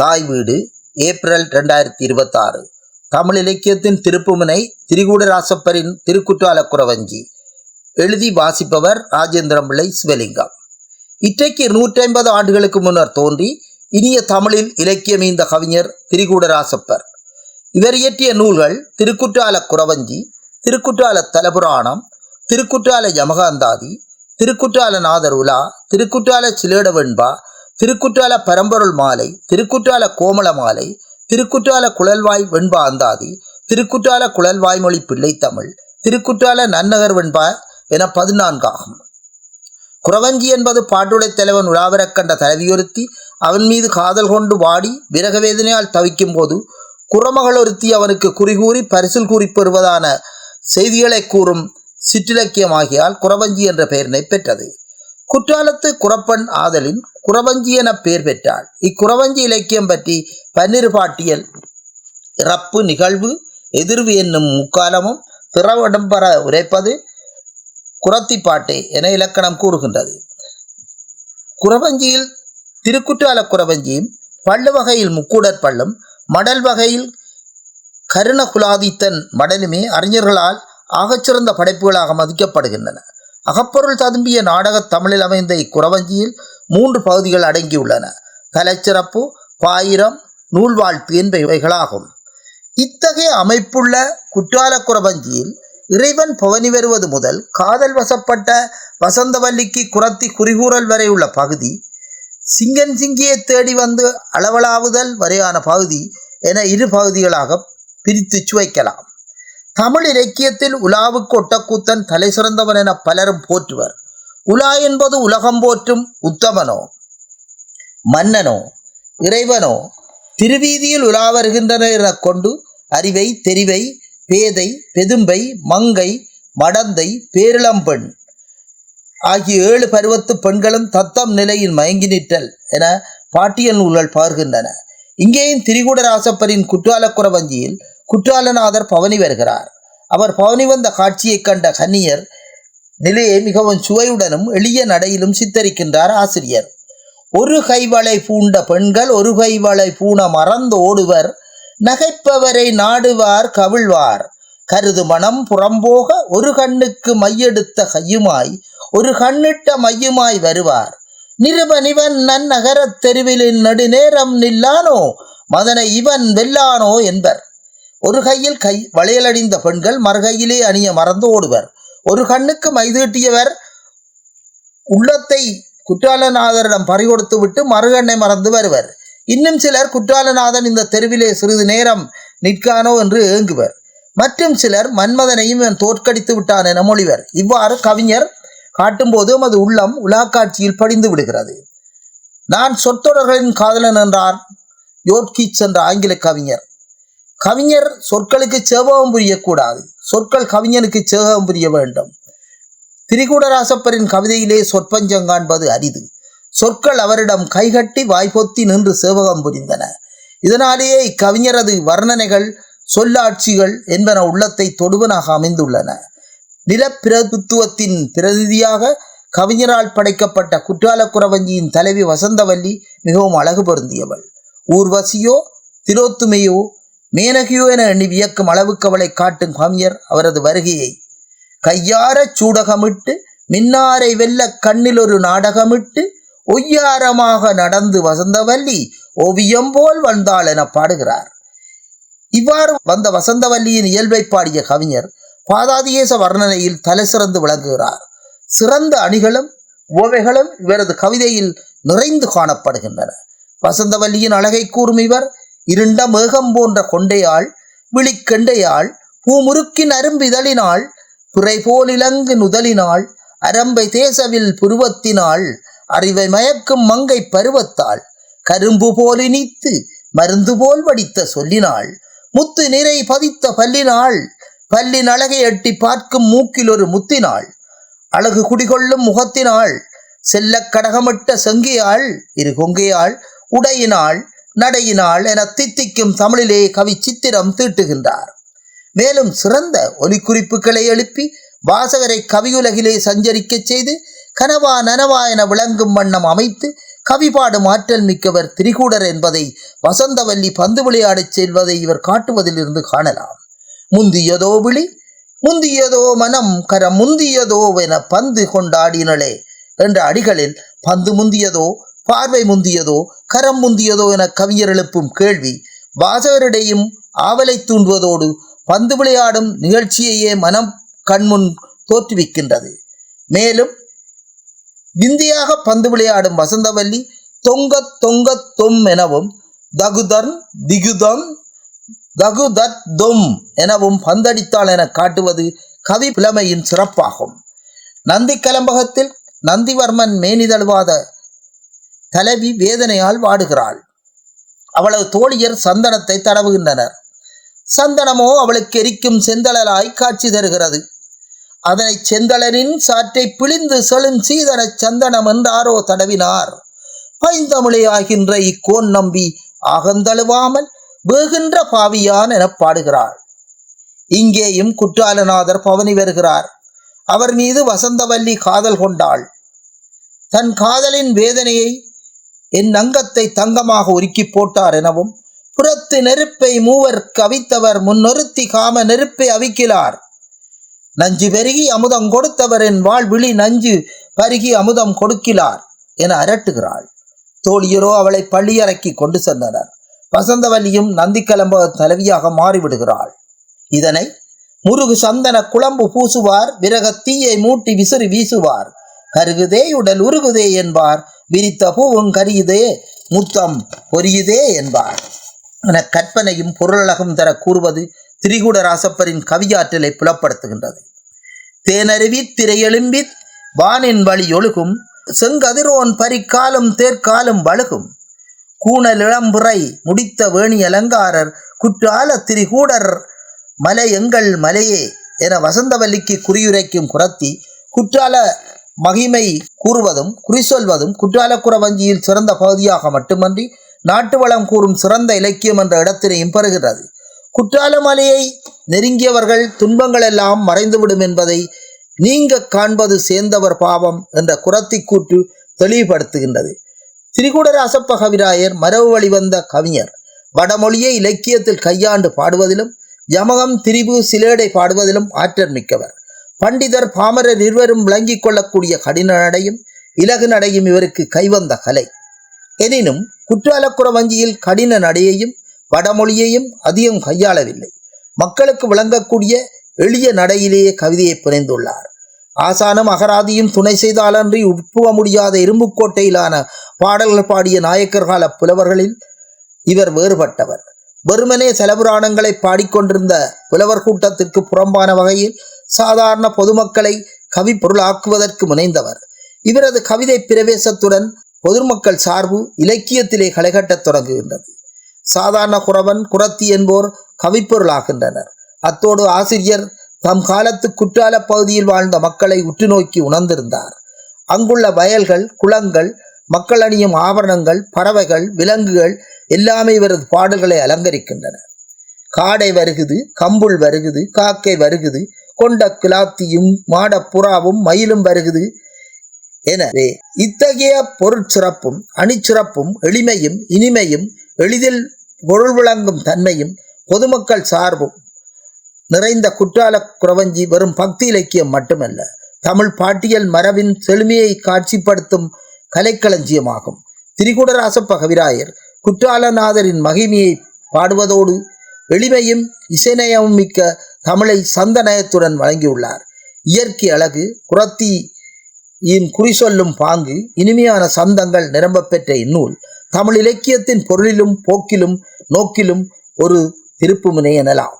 தாய் வீடு ஏப்ரல் 2026. தமிழ் இலக்கியத்தின் திருப்புமுனை திரிகூடராசப்பரின் திருக்குற்றால குறவஞ்சி. எழுதி வாசிப்பவர் ராஜேந்திரம் பிள்ளை சிவலிங்கம். இன்றைக்கு 150 ஆண்டுகளுக்கு முன்னர் தோன்றி இனிய தமிழில் இலக்கியமீந்த கவிஞர் திரிகூடராசப்பர். இவர் இயற்றிய நூல்கள் திருக்குற்றால குறவஞ்சி, திருக்குற்றால தலபுராணம், திருக்குற்றால யமகாந்தாதி, திருக்குற்றால நாதர் உலா, திருக்குற்றால சிலேட வெண்பா, திருக்குற்றால பரம்பொருள் மாலை, திருக்குற்றால கோமள மாலை, திருக்குற்றால குழல்வாய் வெண்பா அந்தாதி, திருக்குற்றால குழல்வாய்மொழி பிள்ளை தமிழ், திருக்குற்றால நன்னகர் வெண்பா என 14 ஆகும். குறவஞ்சி என்பது பாட்டுடை தலைவன் உலாவரக் கண்ட தலைவியொருத்தி அவன் மீது காதல் கொண்டு வாடி விரகவேதனையால் தவிக்கும் போது குறமகளொருத்தி அவனுக்கு குறிகூறி பரிசில் கூறி பெறுவதான செய்திகளை கூறும் சிற்றிலக்கியமாகியால் குறவஞ்சி என்ற பெயரினை பெற்றது. குற்றாலத்து குறப்பன் ஆதலின் குறவஞ்சி என பெயர் பெற்றாள். இக்குறவஞ்சி இலக்கியம் பற்றி பன்னிரு பாட்டியல், இறப்பு, நிகழ்வு, எதிர்வு என்னும் முக்காலமும் திறவடம்பெற உரைப்பது குறத்திப்பாட்டே என இலக்கணம் கூறுகின்றது. குறவஞ்சியில் திருக்குற்றால குறவஞ்சியும் பள்ளு வகையில் முக்கூடற் பள்ளும் மடல் வகையில் கருணகுலாதித்தன் மடலுமே அறிஞர்களால் ஆகச்சிறந்த படைப்புகளாக மதிக்கப்படுகின்றன. அகப்பொருள் ததும்பிய நாடகத் தமிழில் அமைந்த இக்குறவஞ்சியில் 3 பகுதிகள் அடங்கியுள்ளன. தலைச்சிறப்பு, பாயிரம், நூல்வாழ்த்து என்பவைகளாகும். இத்தகைய அமைப்புள்ள குற்றால குறவஞ்சியில் இறைவன் பவனி வருவது முதல் காதல் வசப்பட்ட வசந்தவல்லிக்கு குறத்தி குறிகூறல் வரை உள்ள பகுதி, சிங்கன் சிங்கியை தேடி வந்து அளவலாவுதல் வரையான பகுதி என 2 பகுதிகளாக பிரித்து சுவைக்கலாம். தமிழ் இலக்கியத்தில் உலாவுக்கு ஒட்டக்கூத்தன் தலை சிறந்தவன் என பலரும் போற்றுவர். உலா என்பது உலகம் போற்றும் உத்தமனோ மன்னனோ இறைவனோ திருவீதியில் உலா வருகின்றனர் என கொண்டு அறிவை, தெரிவை, பேதை, பெதும்பை, மங்கை, மடந்தை, பேரிளம்பெண் ஆகிய 7 பருவத்து பெண்களும் தத்தம் நிலையில் மயங்கி நிற்றல் என பாட்டியல் நூல்கள் பகர்கின்றன. இங்கேயும் திரிகூடராசப்பரின் குற்றால குறவஞ்சியில் குற்றாலநாதர் பவனி வருகிறார். அவர் பவனி வந்த காட்சியை கண்ட கன்னியர் நிலையை மிகவும் சுவையுடனும் எளிய நடையிலும் சித்தரிக்கின்றார் ஆசிரியர். ஒரு கைவளை பூண்ட பெண்கள் ஒரு கைவளை பூண மறந்து ஓடுவர், நகைப்பவரை நாடுவார் கவிழ்வார், கருது மனம் புறம்போக ஒரு கண்ணுக்கு மையெடுத்த கையுமாய் ஒரு கண்ணிட்ட மையுமாய் வருவார், நிருபனிவன் நன்னகரத் தெருவிலின் நடுநேரம் நில்லானோ மதனை இவன் வெல்லானோ என்பர். ஒரு கையில் வளையலடிந்த பெண்கள் மறுகையிலே அணிய மறந்து ஓடுவர். ஒரு கண்ணுக்கு மைதீட்டியவர் உள்ளத்தை குற்றாலநாதரிடம் பறிகொடுத்து விட்டு மறுகண்ணை மறந்து வருவர். இன்னும் சிலர் குற்றாலநாதன் இந்த தெருவிலே சிறிது நேரம் நிற்கானோ என்று ஏங்குவர். மற்றும் சிலர் மன்மதனையும் இவன் தோற்கடித்து விட்டான் என மொழிவர். இவ்வாறு கவிஞர் காட்டும்போது அது உள்ளம் உலாக்காட்சியில் படிந்து விடுகிறது. நான் சொற்றொடர்களின் காதலன் என்றார் யோட்கிட்ஸ் என்ற ஆங்கில கவிஞர். கவிஞர் சொற்களுக்கு சேவகம் புரியக்கூடாது, சொற்கள் கவிஞனுக்கு சேவகம் புரிய வேண்டும். திரிகூடராசப்பரின் கவிதையிலே சொற்பஞ்சம் காண்பது அரிது. சொற்கள் அவரிடம் கைகட்டி வாய்ப்பொத்தி நின்று சேவகம் புரிந்தன. இதனாலேயே இக்கவிஞரது வர்ணனைகள், சொல்லாட்சிகள் என்பன உள்ளத்தை தொடுவனாக அமைந்துள்ளன. நிலப்பிரபுத்துவத்தின் பிரதிநிதியாக கவிஞரால் படைக்கப்பட்ட குற்றால குறவஞ்சியின் தலைவி வசந்தவல்லி மிகவும் அழகு பொருந்தியவள். ஊர்வசியோ திலோத்துமையோ மேனகியோ என எண்ணி வியக்கும் அளவுக்கு அவளை காட்டும் கவிஞர் அவரது வருகையை கையார சூடகமிட்டு மின்னாரை வெல்ல கண்ணில் ஒரு நாடகமிட்டு ஒய்யாரமாக நடந்து வசந்தவல்லி ஓவியம் போல் வந்தாள் என பாடுகிறார். இவ்வாறு வந்த வசந்தவல்லியின் இயல்பை பாடிய கவிஞர் பாதாதிகேச வர்ணனையில் தலை சிறந்து விளங்குகிறார். சிறந்த அணிகளும் ஓவைகளும் இவரது கவிதையில் நிறைந்து காணப்படுகின்றன. வசந்தவல்லியின் அழகை கூறும் இவர் இருண்ட மேகம் போன்ற கொண்டையாள், விழிக்கெண்டையாள், பூமுருக்கின் அரும்பிதழினாள், புரை போல் இலங்கு நுதலினாள், அரம்பை தேசவில் புருவத்தினாள், அறிவை மயக்கும் மங்கை பருவத்தாள், கரும்பு போல் இனித்து மருந்து போல் வடித்த சொல்லினாள், முத்து நிறை பதித்த பல்லினாள், பல்லின் அழகை எட்டி பார்க்கும் மூக்கில் ஒரு முத்தினாள், அழகு குடிகொள்ளும் முகத்தினாள், செல்ல கடகமிட்ட செங்கியாள், இரு கொங்கையாள், உடையினாள், நடையினாள் என தித்திக்கும் தமிழிலே கவி சித்திரம் தீட்டுகின்றார். மேலும் சிறந்த ஒலிக்குறிப்புகளை எழுப்பி வாசகரை கவியுலகிலே சஞ்சரிக்க செய்து கனவா நனவா என விளங்கும் வண்ணம் அமைத்து கவிபாடும் ஆற்றல் மிக்கவர் திரிகூடர் என்பதை வசந்தவல்லி பந்து விளையாடச் செல்வதை இவர் காட்டுவதிலிருந்து காணலாம். முந்தியதோ விழி முந்தியதோ மனம் கரம் முந்தியதோ என பந்து கொண்டாடினளே என்ற அடிகளில் பந்து முந்தியதோ, பார்வை முந்தியதோ, கரம் முந்தியதோ என கவிஞர் எழுப்பும் கேள்வி வாசகரிடையும் ஆவலை தூண்டுவதோடு பந்து விளையாடும் நிகழ்ச்சியையே மனம் கண்முன் தோற்றுவிக்கின்றது. மேலும் விந்தியாக பந்து விளையாடும் வசந்தவல்லி தொங்க தொங்க தொம் எனவும் தகுதன் திகுதன் தகுதத் தொம் எனவும் பந்தடித்தாள் என காட்டுவது கவி புலமையின் சிறப்பாகும். நந்தி கலம்பகத்தில் நந்திவர்மன் மேனிதழ்வாத தலைவி வேதனையால் வாடுகிறாள். அவளது தோழியர் சந்தனத்தை தடவுகின்றனர். சந்தனமோ அவளுக்கு எரிக்கும் செந்தளலாய் காட்சி தருகிறது. அதனை செந்தளனின் சாற்றை பிழிந்து செழும் சீதன சந்தனம் என்றாரோ தடவினார். பைந்தமிழை ஆகின்ற இக்கோன் நம்பி ஆகந்தழுவாமல் வேகின்ற பாவியான் என பாடுகிறாள். இங்கேயும் குற்றாலநாதர் பவனி வருகிறார். அவர் மீது வசந்தவல்லி காதல் கொண்டாள். தன் காதலின் வேதனையை என் அங்கத்தை தங்கமாக உருக்கி போட்டார் எனவும் புறத்து நெருப்பை மூவர் கவித்தவர் முன்னொருத்தி காம நெருப்பை அவிக்கிறார். நஞ்சு பெருகி அமுதம் கொடுத்தவர் என் வாழ்விழி நஞ்சு பருகி அமுதம் கொடுக்கிறார் என அரட்டுகிறாள். தோழியரோ அவளை பள்ளியறைக்கு கொண்டு சென்றனர். வசந்தவல்லியும் நந்தி கலம்ப தலைவியாக மாறிவிடுகிறாள். இதனை முருகு சந்தன குழம்பு பூசுவார், விரக தீயை மூட்டி விசிறி வீசுவார், கருகுதே உடல் உருகுதே என்பார், விரித்த பூவும் கரியுதே முத்தம் பொரியுதே என்பார் என கற்பனையும் பொருளகம் தர கூறுவது திரிகூடராசப்பரின் கவியாற்றலை புலப்படுத்துகின்றது. தேனருவி திரையெழும்பி வானின் வழி ஒழுகும், செங்கதிரோன் பரிக்காலும் தேர்காலும் வழுகும், கூணல் இளம்புரை முடித்த வேணி அலங்காரர் குற்றால திரிகூடர் மலை எங்கள் மலையே என வசந்தவல்லிக்கு குறியுரைக்கும் குரத்தி குற்றால மகிமை கூறுவதும் குறிசொல்வதும் குற்றால குறவஞ்சியில் சிறந்த பகுதியாக மட்டுமன்றி நாட்டு வளம் கூறும் சிறந்த இலக்கியம் என்ற இடத்தினையும் பெறுகிறது. குற்றால மலையை நெருங்கியவர்கள் துன்பங்கள் எல்லாம் மறைந்துவிடும் என்பதை நீங்க காண்பது சேர்ந்தவர் பாவம் என்ற குரத்தி கூற்று தெளிவுபடுத்துகின்றது. திரிகூடராசப்ப கவிராயர் மரபு வழிவந்த கவிஞர். வடமொழியை இலக்கியத்தில் கையாண்டு பாடுவதிலும் யமகம் திரிபு சிலேடை பாடுவதிலும் ஆற்றல் மிக்கவர். பண்டிதர் பாமரர் இருவரும் விளங்கிக் கொள்ளக்கூடிய கடின நடையும் இலகு நடையும் இவருக்கு கைவந்த கலை. எனினும் குற்றாலக்குறவஞ்சியில் கடின நடையையும் வடமொழியையும் அதிகம் கையாளவில்லை. மக்களுக்கு விளங்கக்கூடிய எளிய நடையிலேயே கவிதையை புனைந்துள்ளார். ஆசானும் அகராதியும் துணை செய்தாலன்றி உட்புக முடியாத இரும்புக்கோட்டையிலான பாடல்கள் பாடிய நாயக்கர் கால புலவர்களில் இவர் வேறுபட்டவர். வெறுமனே செலபுராணங்களை பாடிக்கொண்டிருந்த புலவர் கூட்டத்திற்கு புறம்பான வகையில் சாதாரண பொதுமக்களை கவி பொருளாக்குவதற்கு முனைந்தவர். இவரது கவிதை பிரவேசத்துடன் பொதுமக்கள் சார்பு இலக்கியத்திலே களைகட்டத் தொடங்குகின்றது. சாதாரண குறவன் குரத்தி என்போர் கவிப்பொருளாகின்றனர். அத்தோடு ஆசிரியர் தம் காலத்து குற்றால பகுதியில் வாழ்ந்த மக்களை உற்று நோக்கி உணர்ந்திருந்தார். அங்குள்ள வயல்கள், குளங்கள், மக்கள் அணியும் ஆபரணங்கள், பறவைகள், விலங்குகள் எல்லாமே இவரது பாடல்களை அலங்கரிக்கின்றன. காடை வருகுது, கம்புள் வருகுது, காக்கை வருகுது, கொண்ட கிளாத்தியும் மாடப்புறாவும் மயிலும் வருகுது. எனவே இத்தகைய பொருட்சிறப்பும் அணிச்சிறப்பும் எளிமையும் இனிமையும் எளிதில் பொருள் விளங்கும் தன்மையும் பொதுமக்கள் சார்பும் நிறைந்த குற்றால குறவஞ்சி வெறும் பக்தி இலக்கியம் மட்டுமல்ல, தமிழ் பாட்டியல் மரபின் செழுமையை காட்சிப்படுத்தும் கலைக்களஞ்சியமாகும். திரிகூடராசப்ப கவிராயர் குற்றாலநாதரின் மகிமையை பாடுவதோடு எளிமையும் இசைநயமும் மிக்க தமிழை சந்தநயத்துடன் வழங்கியுள்ளார். இயற்கை அழகு, குரத்தியின் குறிசொல்லும் பாங்கு, இனிமையான சந்தங்கள் நிரம்ப பெற்ற இந்நூல் தமிழ் இலக்கியத்தின் பொருளிலும் போக்கிலும் நோக்கிலும் ஒரு திருப்புமுனை எனலாம்.